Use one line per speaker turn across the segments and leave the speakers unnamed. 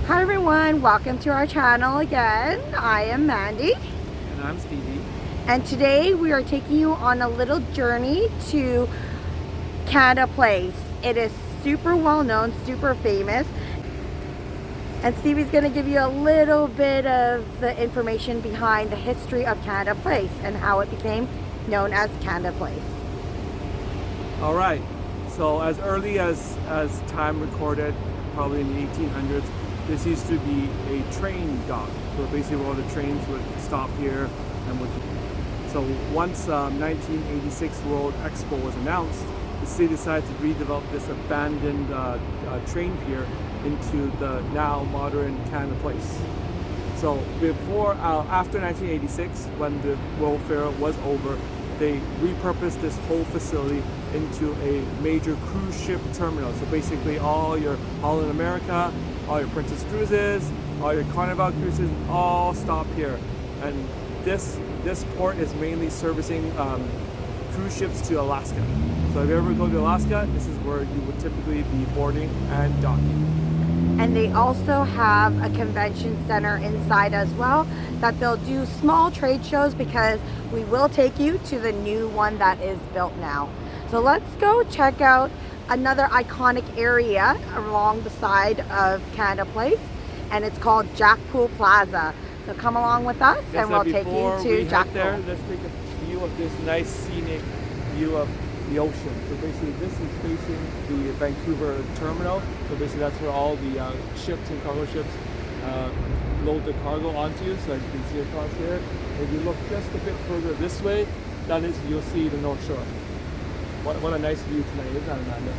Hi everyone, welcome to our channel again. I am Mandy.
And I'm Stevie.
And today we are taking you on a little journey to Canada Place. It is super well known, super famous. And Stevie's going to give you a little bit of the information behind the history of Canada Place and how it became known as Canada Place.
All right. So as early as time recorded, probably in the 1800s, this used to be a train dock. So basically all the trains would stop here and would. So once 1986 World Expo was announced, the city decided to redevelop this abandoned train pier into the now modern Canada Place. So after 1986, when the World Fair was over, they repurposed this whole facility into a major cruise ship terminal. So basically all your Holland America, all your Princess Cruises, all your Carnival Cruises all stop here. And this port is mainly servicing cruise ships to Alaska. So if you ever go to Alaska, this is where you would typically be boarding and docking.
And they also have a convention center inside as well that they'll do small trade shows, because we will take you to the new one that is built now. So let's go check out another iconic area along the side of Canada Place, and it's called Jack Poole Plaza. So come along with us and we'll take you to Jack Poole.
Let's take a view of this nice scenic view of the ocean. So basically this is facing the Vancouver terminal. So basically that's where all the ships and cargo ships load the cargo onto. So as you can see across here, if you look just a bit further this way, you'll see the North Shore. What a nice view tonight, isn't that, Amanda?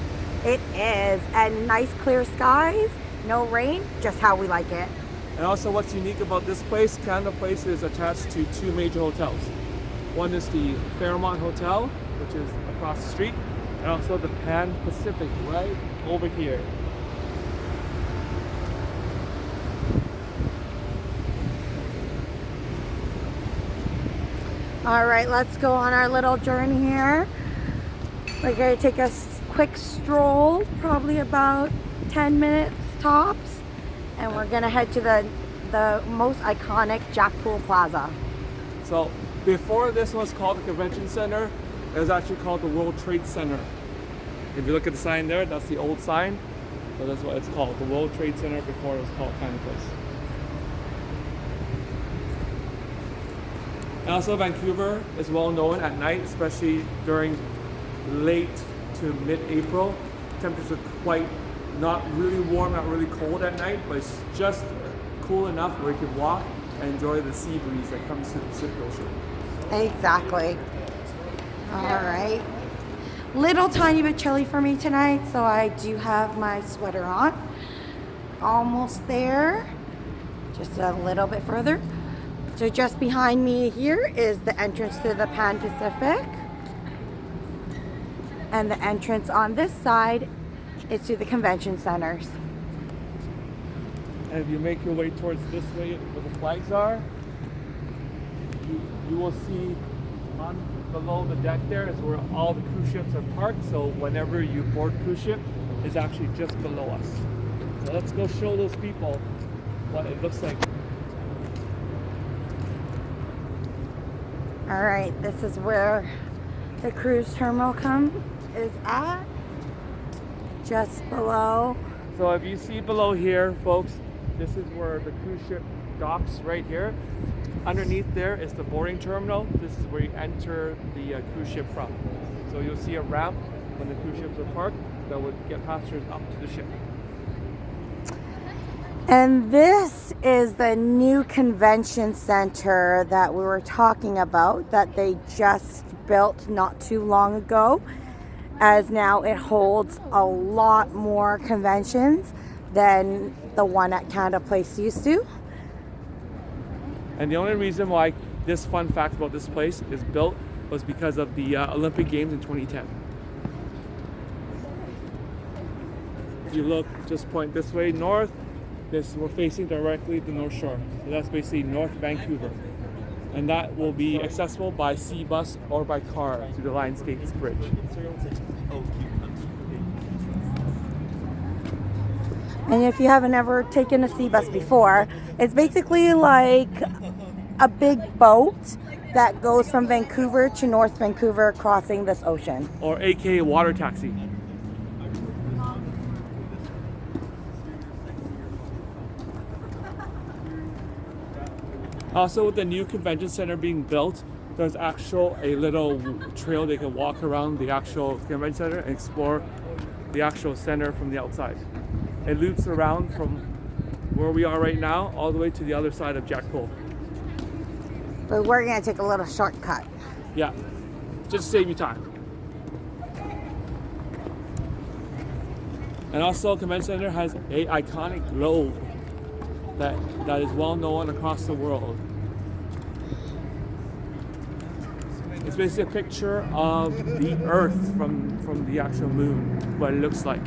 It is, and nice clear skies, no rain, just how we like it.
And also what's unique about this place, Canada Place is attached to two major hotels. One is the Fairmont Hotel, which is across the street, and also the Pan Pacific right over here.
All right, let's go on our little journey here. We're going to take a quick stroll, probably about 10 minutes tops, and we're going to head to the most iconic Jack Poole Plaza.
So before this was called the Convention Center, it was actually called the World Trade Center. If you look at the sign there, that's the old sign. So that's what it's called, the World Trade Center, before it was called Canada Place. And also Vancouver is well known at night, especially during late to mid-April. Temperatures are quite not really warm, not really cold at night, but it's just cool enough where you can walk and enjoy the sea breeze that comes to the Pacific Ocean.
Exactly. All right. Little tiny bit chilly for me tonight, so I do have my sweater on. Almost there. Just a little bit further. So just behind me here is the entrance to the Pan Pacific. And the entrance on this side is to the convention centers.
And if you make your way towards this way where the flags are, you will see below the deck there is where all the cruise ships are parked. So whenever you board cruise ship, it's actually just below us. So let's go show those people what it looks like.
All right, this is where the cruise terminal is at, just below.
So if you see below here, folks, this is where the cruise ship docks right here. Underneath there is the boarding terminal. This is where you enter the cruise ship from. So you'll see a ramp when the cruise ships are parked that would get passengers up to the ship.
And this is the new convention center that we were talking about, that they just built not too long ago, as now it holds a lot more conventions than the one at Canada Place used to.
And the only reason why this fun fact about this place is built was because of the Olympic Games in 2010. If you look, just point this way north, we're facing directly the North Shore. So that's basically North Vancouver. And that will be accessible by sea bus or by car to the Lion Skates Bridge.
And if you haven't ever taken a sea bus before, it's basically like a big boat that goes from Vancouver to North Vancouver crossing this ocean.
Or aka water taxi. Also, with the new convention center being built, there's a little trail they can walk around the actual convention center and explore the actual center from the outside. It loops around from where we are right now all the way to the other side of Jack Poole.
But we're gonna take a little shortcut.
Yeah, just to save you time. And also, convention center has a iconic globe that is well known across the world. It's basically a picture of the Earth from the actual moon, what it looks like.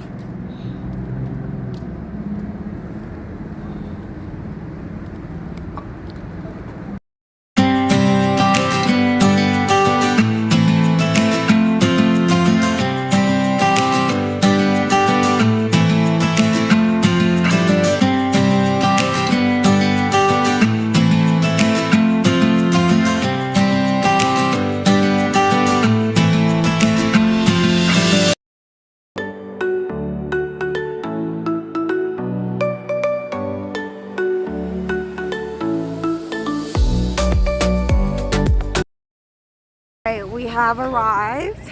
Right, we have arrived.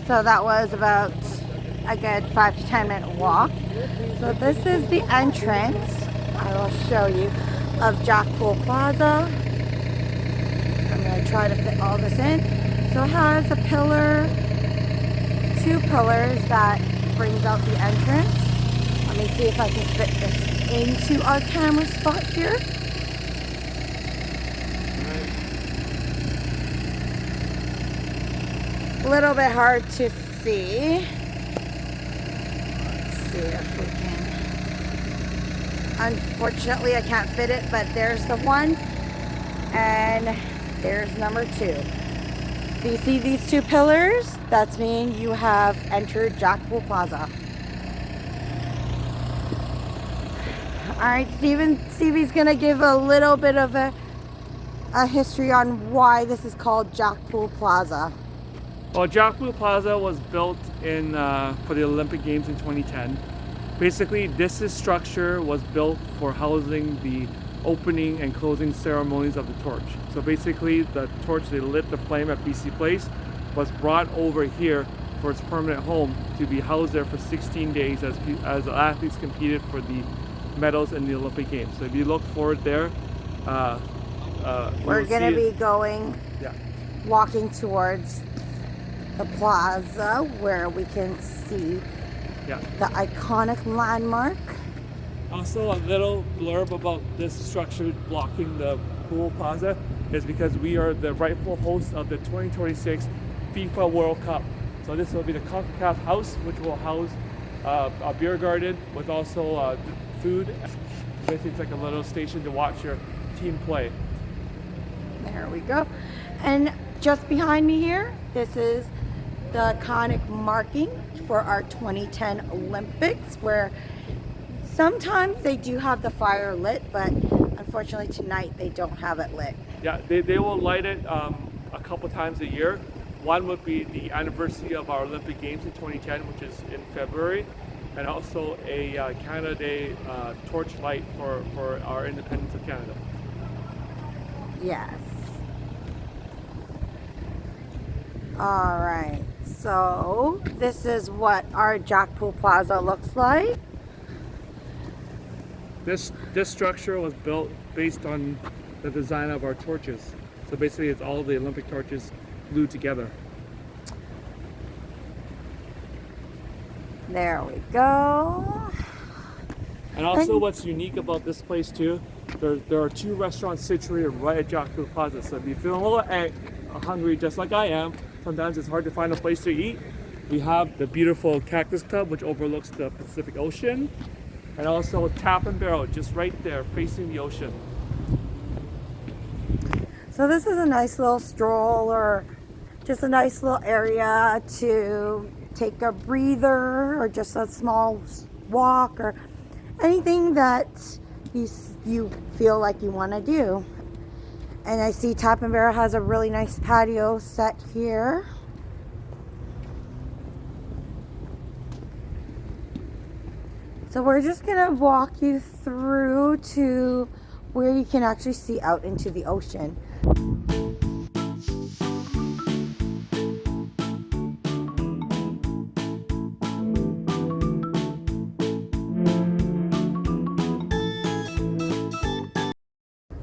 So that was about a good 5 to 10 minute walk. So this is the entrance, I will show you, of Jack Poole Plaza. I'm going to try to fit all this in. So it has a pillar, 2 pillars that brings out the entrance. Let me see if I can fit this into our camera spot here. A little bit hard to see. Let's see if we can. Unfortunately, I can't fit it, but there's the one, and there's number 2. So you see these 2 pillars? That's meaning you have entered Jack Poole Plaza. All right, Stevie's gonna give a little bit of a history on why this is called Jack Poole Plaza.
Well, Jack Poole Plaza was built for the Olympic Games in 2010. Basically, this structure was built for housing the opening and closing ceremonies of the torch. So basically, the torch they lit the flame at BC Place was brought over here for its permanent home to be housed there for 16 days as athletes competed for the medals in the Olympic Games. So if you look forward there,
we're gonna be going,
yeah,
walking towards the plaza where we can see the iconic landmark.
Also, a little blurb about this structure blocking the Poole Plaza is because we are the rightful host of the 2026 FIFA World Cup. So this will be the CONCACAF house, which will house a beer garden with also food. Basically, it's like a little station to watch your team play.
There we go. And just behind me here, this is the iconic marking for our 2010 Olympics, where sometimes they do have the fire lit, but unfortunately tonight they don't have it lit.
Yeah, they will light it a couple times a year. One would be the anniversary of our Olympic Games in 2010, which is in February, and also a Canada Day torch light for our independence of Canada.
Yes. All right, so this is what our Jack Poole Plaza looks like.
This structure was built based on the design of our torches. So basically, it's all the Olympic torches glued together.
There we go.
And also, what's unique about this place too, there are 2 restaurants situated right at Jack Poole Plaza. So if you feel a little hungry, just like I am, sometimes it's hard to find a place to eat. We have the beautiful Cactus Club, which overlooks the Pacific Ocean, and also Tap and Barrel, just right there, facing the ocean.
So this is a nice little stroll, or just a nice little area to take a breather, or just a small walk, or anything that you feel like you want to do. And I see Tap and Barrel has a really nice patio set here. So we're just gonna walk you through to where you can actually see out into the ocean.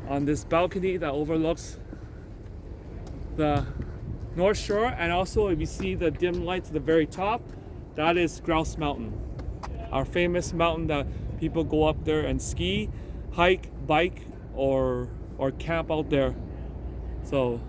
On this balcony that overlooks the North Shore, and also if you see the dim lights at the very top, that is Grouse Mountain, our famous mountain that people go up there and ski, hike, bike, or camp out there. So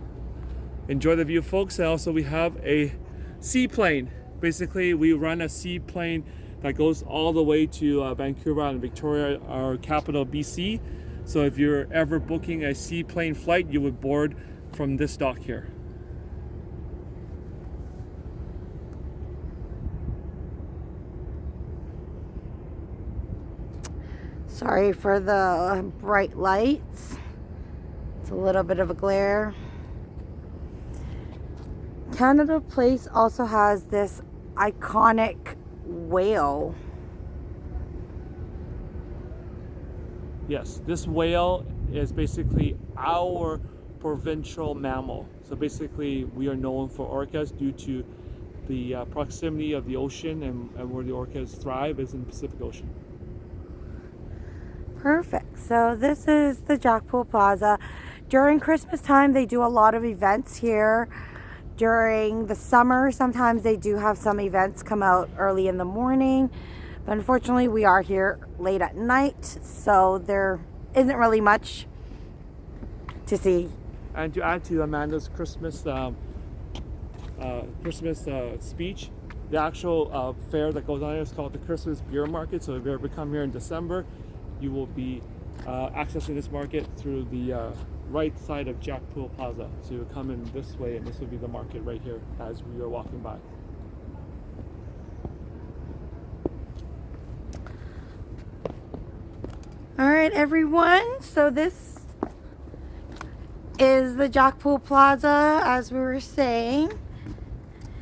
enjoy the view, folks. And also we have a seaplane. Basically, we run a seaplane that goes all the way to Vancouver and Victoria, our capital, BC. So if you're ever booking a seaplane flight, you would board from this dock here.
Sorry for the bright lights. It's a little bit of a glare. Canada Place also has this iconic whale.
Yes, this whale is basically our provincial mammal. So basically we are known for orcas due to the proximity of the ocean, and where the orcas thrive is in the Pacific Ocean.
Perfect. So this is the Jack Poole Plaza. During Christmas time, they do a lot of events here. During the summer, sometimes they do have some events come out early in the morning. But unfortunately, we are here late at night, so there isn't really much to see.
And to add to Amanda's Christmas speech, the actual fair that goes on here is called the Christmas Beer Market. So if you ever come here in December, you will be accessing this market through the right side of Jack Poole Plaza. So you come in this way, and this will be the market right here as we are walking by.
All right, everyone. So this is the Jack Poole Plaza, as we were saying.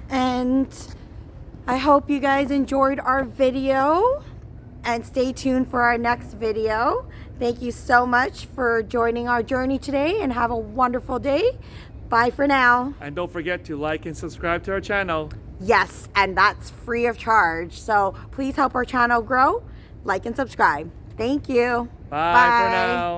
And I hope you guys enjoyed our video. And stay tuned for our next video. Thank you so much for joining our journey today, and have a wonderful day. Bye for now.
And don't forget to like and subscribe to our channel.
Yes, and that's free of charge. So please help our channel grow. Like and subscribe. Thank you.
Bye for now.